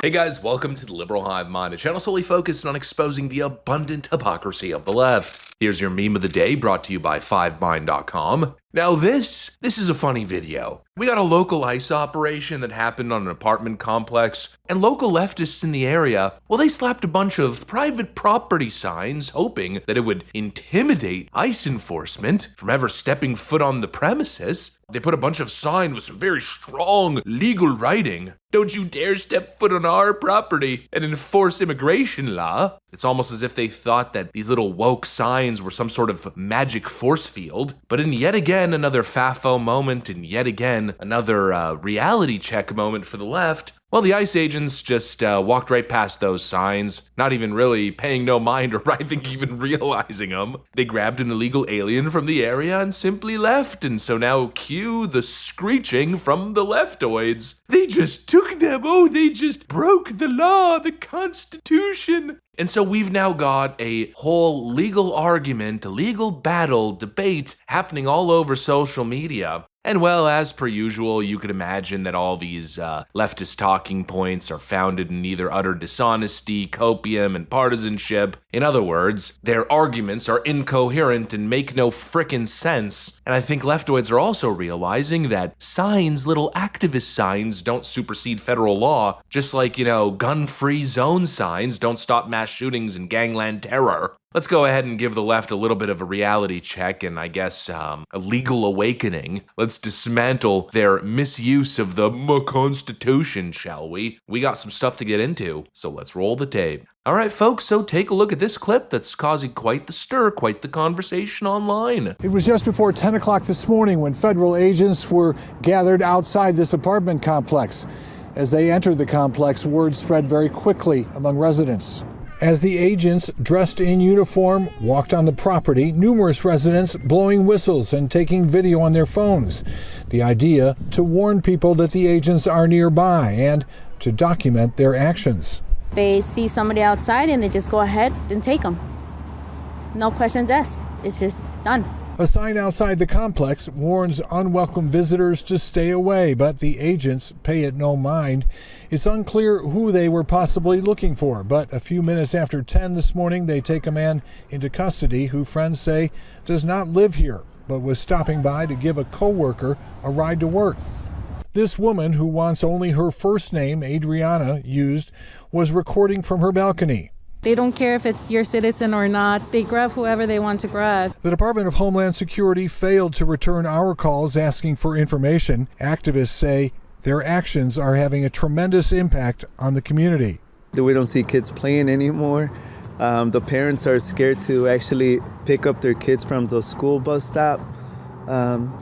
Hey guys, welcome to the Liberal Hive Mind, a channel solely focused on exposing the abundant hypocrisy of the left. Here's your meme of the day, brought to you by 5mind.com. Now this is a funny video. We got a local ICE operation that happened on an apartment complex, and local leftists in the area, well, they slapped a bunch of private property signs hoping that it would intimidate ICE enforcement from ever stepping foot on the premises. They put a bunch of signs with some very strong legal writing. Don't you dare step foot on our property and enforce immigration law. It's almost as if they thought that these little woke signs were some sort of magic force field. But in yet again another FAFO moment and yet again another reality check moment for the left, well, the ICE agents just walked right past those signs, not even really paying no mind or I think even realizing them. They grabbed an illegal alien from the area and simply left, and so now cue the screeching from the leftoids. They just took them, they just broke the law, the Constitution. And so we've now got a whole legal argument, a legal battle, debate happening all over social media. And well, as per usual, you could imagine that all these leftist talking points are founded in either utter dishonesty, copium, and partisanship. In other words, their arguments are incoherent and make no frickin' sense. And I think leftoids are also realizing that signs, little activist signs, don't supersede federal law, just like, gun-free zone signs don't stop mass shootings and gangland terror. Let's go ahead and give the left a little bit of a reality check and I guess a legal awakening. Let's dismantle their misuse of the Constitution, shall we? We got some stuff to get into, so let's roll the tape. All right, folks, so take a look at this clip that's causing quite the stir, quite the conversation online. It was just before 10 o'clock this morning when federal agents were gathered outside this apartment complex. As they entered the complex, word spread very quickly among residents. As the agents, dressed in uniform, walked on the property, numerous residents blowing whistles and taking video on their phones. The idea to warn people that the agents are nearby and to document their actions. They see somebody outside and they just go ahead and take them. No questions asked. It's just done. A sign outside the complex warns unwelcome visitors to stay away, but the agents pay it no mind. It's unclear who they were possibly looking for, but a few minutes after 10 this morning, they take a man into custody who friends say does not live here, but was stopping by to give a co-worker a ride to work. This woman, who wants only her first name, Adriana, used, was recording from her balcony. They don't care if it's your citizen or not. They grab whoever they want to grab. The Department of Homeland Security failed to return our calls asking for information. Activists say their actions are having a tremendous impact on the community. We don't see kids playing anymore. The parents are scared to actually pick up their kids from the school bus stop.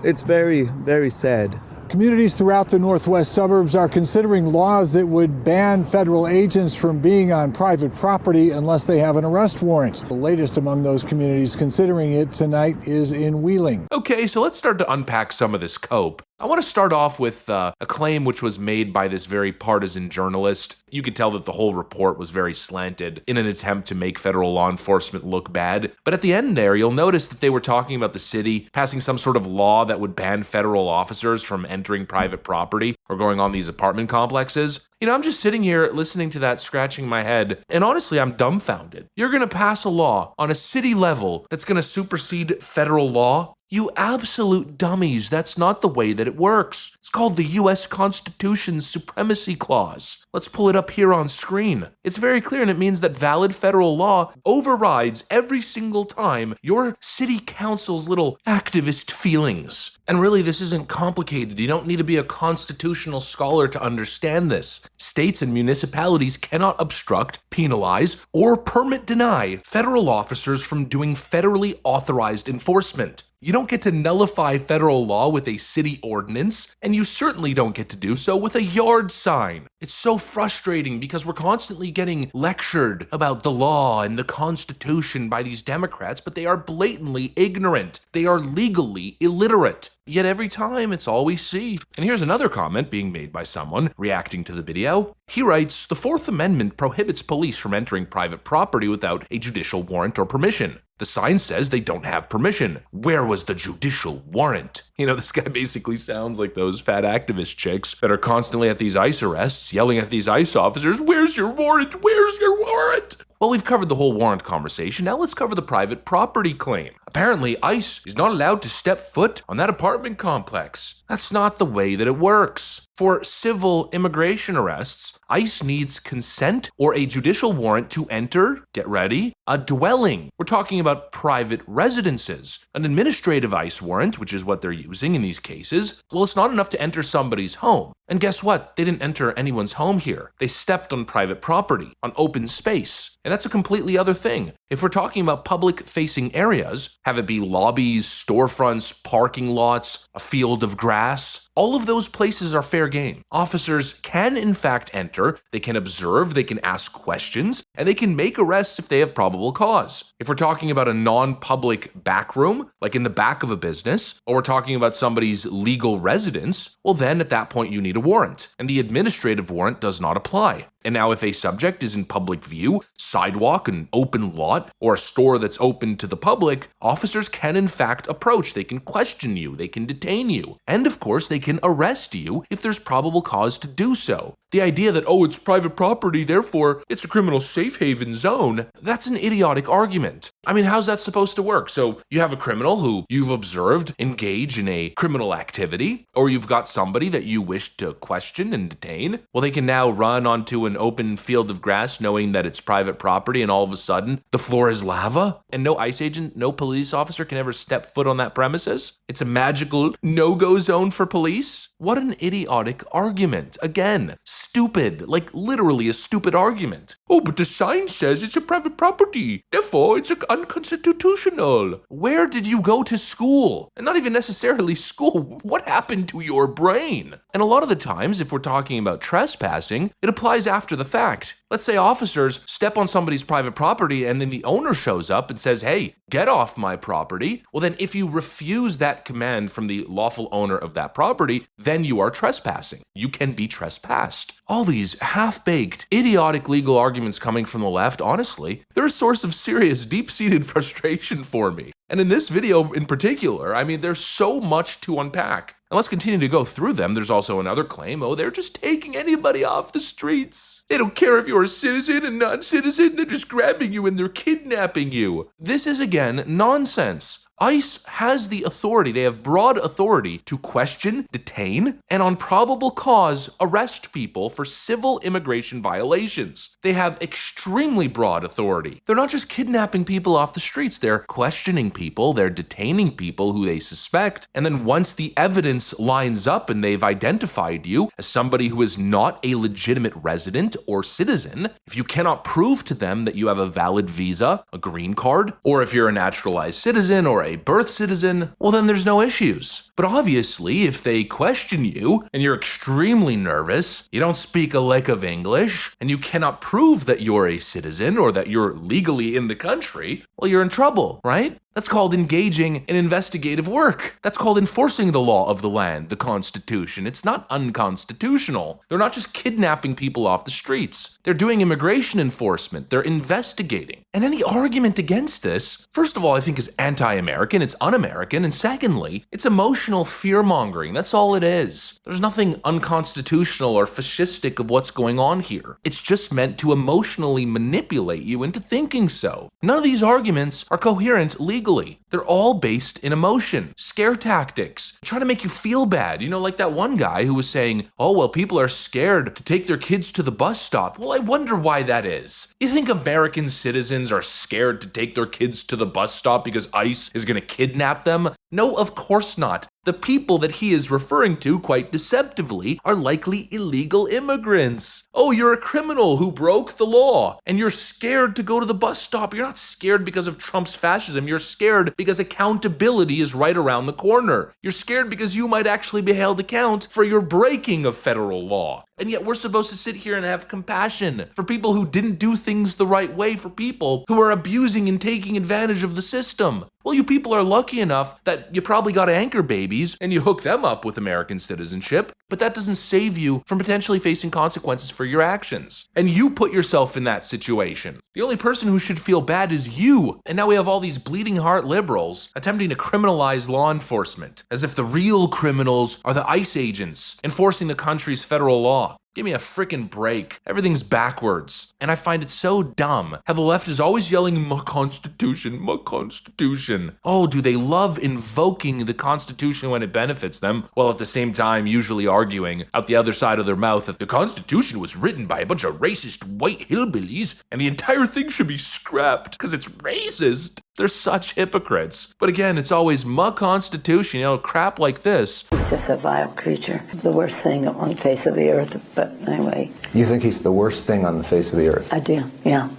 It's very, very sad. Communities throughout the northwest suburbs are considering laws that would ban federal agents from being on private property unless they have an arrest warrant. The latest among those communities considering it tonight is in Wheeling. Okay, so let's start to unpack some of this cope. I want to start off with a claim which was made by this very partisan journalist. You could tell that the whole report was very slanted in an attempt to make federal law enforcement look bad. But at the end there, you'll notice that they were talking about the city passing some sort of law that would ban federal officers from entering private property or going on these apartment complexes. I'm just sitting here listening to that, scratching my head, and honestly, I'm dumbfounded. You're going to pass a law on a city level that's going to supersede federal law? You absolute dummies, that's not the way that it works. It's called the U.S. Constitution's Supremacy Clause. Let's pull it up here on screen. It's very clear, and it means that valid federal law overrides every single time your city council's little activist feelings. And really, this isn't complicated. You don't need to be a constitutional scholar to understand this. States and municipalities cannot obstruct, penalize, or permit deny federal officers from doing federally authorized enforcement. You don't get to nullify federal law with a city ordinance, and you certainly don't get to do so with a yard sign. It's so frustrating because we're constantly getting lectured about the law and the Constitution by these Democrats, but they are blatantly ignorant. They are legally illiterate. Yet every time, it's all we see. And here's another comment being made by someone reacting to the video. He writes, "The Fourth Amendment prohibits police from entering private property without a judicial warrant or permission. The sign says they don't have permission. Where was the judicial warrant? You know, this guy basically sounds like those fat activist chicks that are constantly at these ICE arrests, yelling at these ICE officers, "Where's your warrant? Where's your warrant?" Well, we've covered the whole warrant conversation. Now let's cover the private property claim. Apparently, ICE is not allowed to step foot on that apartment complex. That's not the way that it works. For civil immigration arrests, ICE needs consent or a judicial warrant to enter, get ready, a dwelling. We're talking about private residences. An administrative ICE warrant, which is what they're using in these cases, well, it's not enough to enter somebody's home. And guess what? They didn't enter anyone's home here. They stepped on private property, on open space. And that's a completely other thing. If we're talking about public-facing areas, have it be lobbies, storefronts, parking lots, a field of grass, all of those places are fair game. Officers can in fact enter, they can observe, they can ask questions, and they can make arrests if they have probable cause. If we're talking about a non-public back room, like in the back of a business, or we're talking about somebody's legal residence, well then at that point you need a warrant, and the administrative warrant does not apply. And now if a subject is in public view, sidewalk, an open lot, or a store that's open to the public, officers can in fact approach, they can question you, they can detain you, and of course they can arrest you if there's probable cause to do so. The idea that, oh, it's private property, therefore it's a criminal safe haven zone, that's an idiotic argument. I mean, how's that supposed to work? So you have a criminal who you've observed engage in a criminal activity, or you've got somebody that you wish to question and detain. Well, they can now run onto an open field of grass knowing that it's private property, and all of a sudden the floor is lava, and no ICE agent, no police officer can ever step foot on that premises. It's a magical no-go zone for police. What an idiotic argument. Again, stupid, like literally a stupid argument. Oh, but the sign says it's a private property, therefore it's unconstitutional. Where did you go to school? And not even necessarily school. What happened to your brain? And a lot of the times, if we're talking about trespassing, it applies after the fact. Let's say officers step on somebody's private property and then the owner shows up and says, hey, get off my property. Well, then if you refuse that command from the lawful owner of that property, then you are trespassing. You can be trespassed. All these half-baked, idiotic legal arguments coming from the left, honestly, they're a source of serious, deep-seated frustration for me. And in this video in particular, I mean, there's so much to unpack. And let's continue to go through them. There's also another claim, oh, they're just taking anybody off the streets. They don't care if you're a citizen and non-citizen, they're just grabbing you and they're kidnapping you. This is, again, nonsense. ICE has the authority, they have broad authority to question, detain, and on probable cause, arrest people for civil immigration violations. They have extremely broad authority. They're not just kidnapping people off the streets, they're questioning people, they're detaining people who they suspect, and then once the evidence lines up and they've identified you as somebody who is not a legitimate resident or citizen, if you cannot prove to them that you have a valid visa, a green card, or if you're a naturalized citizen or a birth citizen, well then there's no issues. But obviously, if they question you and you're extremely nervous, you don't speak a lick of English, and you cannot prove that you're a citizen or that you're legally in the country, well, you're in trouble, right? That's called engaging in investigative work. That's called enforcing the law of the land, the Constitution. It's not unconstitutional. They're not just kidnapping people off the streets. They're doing immigration enforcement. They're investigating. And any argument against this, first of all, I think is anti-American, it's un-American, and secondly, it's emotional fear-mongering. That's all it is. There's nothing unconstitutional or fascistic of what's going on here. It's just meant to emotionally manipulate you into thinking so. None of these arguments are coherent legally. They're all based in emotion, scare tactics, trying to make you feel bad. You know, like that one guy who was saying, oh, well, people are scared to take their kids to the bus stop. Well, I wonder why that is. You think American citizens are scared to take their kids to the bus stop because ICE is going to kidnap them? No, of course not. The people that he is referring to, quite deceptively, are likely illegal immigrants. Oh, you're a criminal who broke the law, and you're scared to go to the bus stop. You're not scared because of Trump's fascism. You're scared because accountability is right around the corner. You're scared because you might actually be held account for your breaking of federal law. And yet we're supposed to sit here and have compassion for people who didn't do things the right way, for people who are abusing and taking advantage of the system. Well, Well, you people are lucky enough that you probably got anchor babies and you hook them up with American citizenship, but that doesn't save you from potentially facing consequences for your actions. And you put yourself in that situation. The only person who should feel bad is you. And now we have all these bleeding heart liberals attempting to criminalize law enforcement, as if the real criminals are the ICE agents enforcing the country's federal law. Give me a freaking break. Everything's backwards. And I find it so dumb how the left is always yelling, "My Constitution, my Constitution." Oh, do they love invoking the Constitution when it benefits them, while at the same time usually arguing out the other side of their mouth that the Constitution was written by a bunch of racist white hillbillies and the entire thing should be scrapped because it's racist. They're such hypocrites. But again, it's always my Constitution, crap like this. He's just a vile creature, the worst thing on the face of the earth. But anyway. You think he's the worst thing on the face of the earth? I do, yeah,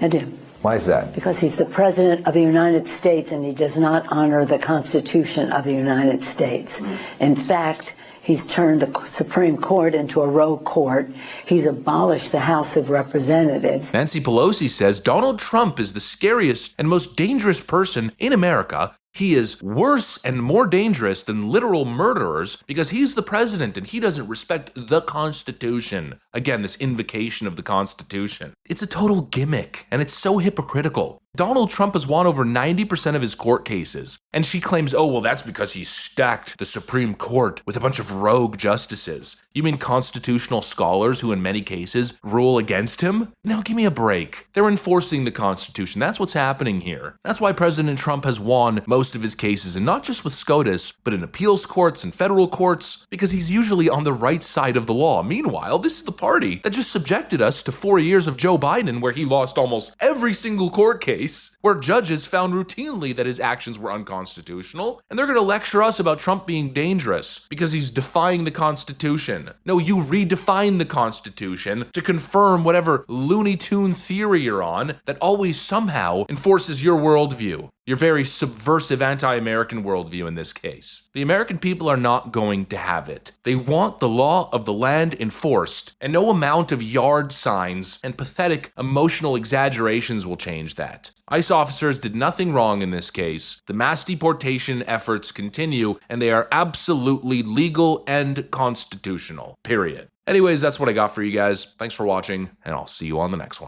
I do. Why is that? Because he's the President of the United States and he does not honor the Constitution of the United States. In fact, he's turned the Supreme Court into a rogue court. He's abolished the House of Representatives. Nancy Pelosi says Donald Trump is the scariest and most dangerous person in America. He is worse and more dangerous than literal murderers because he's the president and he doesn't respect the Constitution. Again, this invocation of the Constitution. It's a total gimmick and it's so hypocritical. Donald Trump has won over 90% of his court cases, and she claims, oh, well, that's because he stacked the Supreme Court with a bunch of rogue justices. You mean constitutional scholars who in many cases rule against him? Now give me a break. They're enforcing the Constitution. That's what's happening here. That's why President Trump has won most of his cases, and not just with SCOTUS, but in appeals courts and federal courts, because he's usually on the right side of the law. Meanwhile, this is the party that just subjected us to 4 years of Joe Biden where he lost almost every single court case, where judges found routinely that his actions were unconstitutional, and they're going to lecture us about Trump being dangerous because he's defying the Constitution. No, you redefine the Constitution to confirm whatever Looney Tune theory you're on that always somehow enforces your worldview. Your very subversive anti-American worldview in this case. The American people are not going to have it. They want the law of the land enforced, and no amount of yard signs and pathetic emotional exaggerations will change that. ICE officers did nothing wrong in this case. The mass deportation efforts continue, and they are absolutely legal and constitutional. Period. Anyways, that's what I got for you guys. Thanks for watching, and I'll see you on the next one.